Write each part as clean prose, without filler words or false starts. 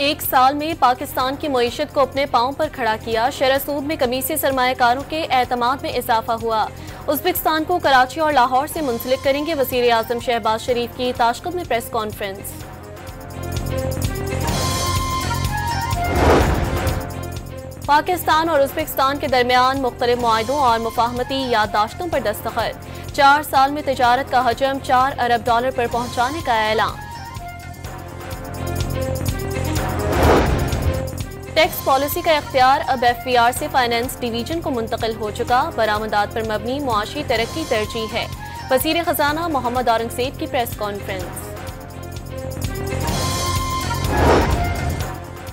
एक साल में पाकिस्तान की मईशत को अपने पांव पर खड़ा किया। शरह सूद में कमी से सरमायाकारों के एतमाद में इजाफा हुआ। उज़्बेकिस्तान को कराची और लाहौर से मुंसलिक करेंगे वज़ीर आज़म शहबाज शरीफ की ताशकंद में प्रेस कॉन्फ्रेंस। पाकिस्तान और उज़्बेकिस्तान के दरमियान मुख्तलिफ मुआहदों और मुफाहमती याददाश्तों पर दस्तखत। 4 साल में तिजारत का हजम $4 अरब पर पहुंचाने का ऐलान। टैक्स पॉलिसी का इख्तियार अब FBR से फाइनेंस डिवीजन को मुंतकिल हो चुका। बरामदात पर मबनी मुआशी तरक्की तरजीह है। वज़ीर खजाना मोहम्मद औरंगज़ेब की press conference.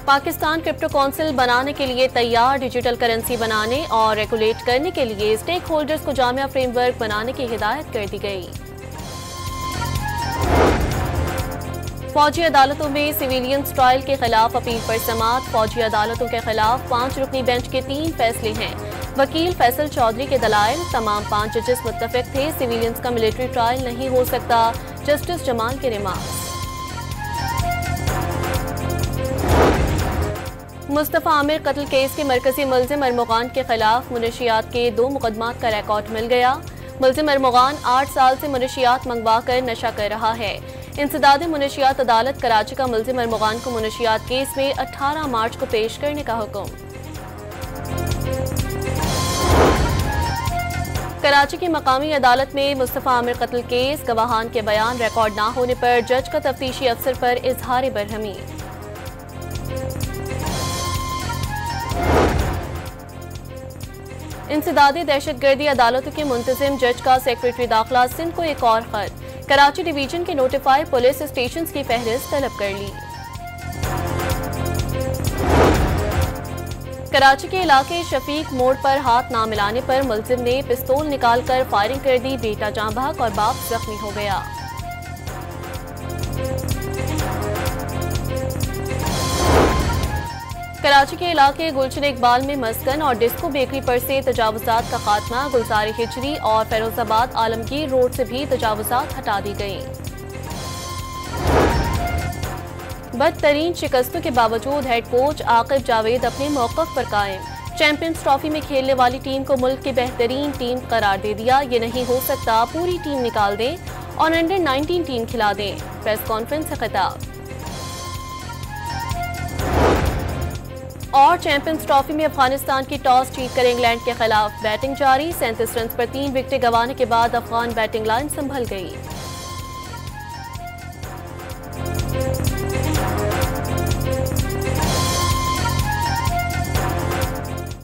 Pakistan crypto council बनाने के लिए तैयार। डिजिटल करेंसी बनाने और रेगुलेट करने के लिए स्टेक होल्डर्स को जामिया फ्रेमवर्क बनाने की हिदायत कर दी गई। फौजी अदालतों में सिविलियंस ट्रायल के खिलाफ अपील पर समाअत। फौजी अदालतों के खिलाफ 5 रुकनी बेंच के 3 फैसले हैं। वकील फैसल चौधरी के दलाइल। तमाम 5 जजेस मुत्तफिक थे सिविलियंस का मिलिट्री ट्रायल नहीं हो सकता। जस्टिस जमाल के रिमार्क्स। मुस्तफ़ा आमिर कत्ल केस के मरकजी मुल्जिम अरमुगान के खिलाफ मुनशियात के 2 मुकदमात का रिकॉर्ड मिल गया। मुल्जिम अरमुगान 8 साल से मुनशियात मंगवा कर नशा कर रहा है। इंसदाद मुनशियात अदालत कराची का मुल्जिम अरमुगान को मुनशियात केस में 18 मार्च को पेश करने का हुक्म। कराची की मकामी अदालत में मुस्तफ़ा आमिर कत्ल केस गवाहान के बयान रिकॉर्ड न होने पर जज का तफ्तीशी अफसर पर इजहार बरहमी। इंसदादी दहशतगर्दी अदालतों के मुंतजिम जज का सेक्रेटरी दाखिला सिंध को एक और खत। कराची डिवीजन के नोटिफाइड पुलिस स्टेशन की फहरिस्त तलब कर ली। कराची के इलाके शफीक मोड़ पर हाथ ना मिलाने पर मुल्जिम ने पिस्तौल निकालकर फायरिंग कर दी। बेटा जाँ बहक और बाप जख्मी हो गया। कराची के इलाके गुलशन इकबाल में मस्कन और डिस्को बेकरी पर से तजावुजात का खात्मा। गुलजार हिजरी और फैरोजाबाद आलमगीर रोड से भी तजावुजात हटा दी गई। बदतरीन शिकस्तों के बावजूद हेड कोच आकिब जावेद अपने मौक़िफ़ पर कायम। चैंपियंस ट्रॉफी में खेलने वाली टीम को मुल्क की बेहतरीन टीम करार दे दिया। ये नहीं हो सकता, पूरी टीम निकाल दें और अंडर-19 टीम खिला दें। प्रेस कॉन्फ्रेंस से खिताब। और चैंपियंस ट्रॉफी में अफगानिस्तान की टॉस जीतकर इंग्लैंड के खिलाफ बैटिंग जारी। 37 रन पर 3 विकेटें गंवाने के बाद अफगान बैटिंग लाइन संभल गई।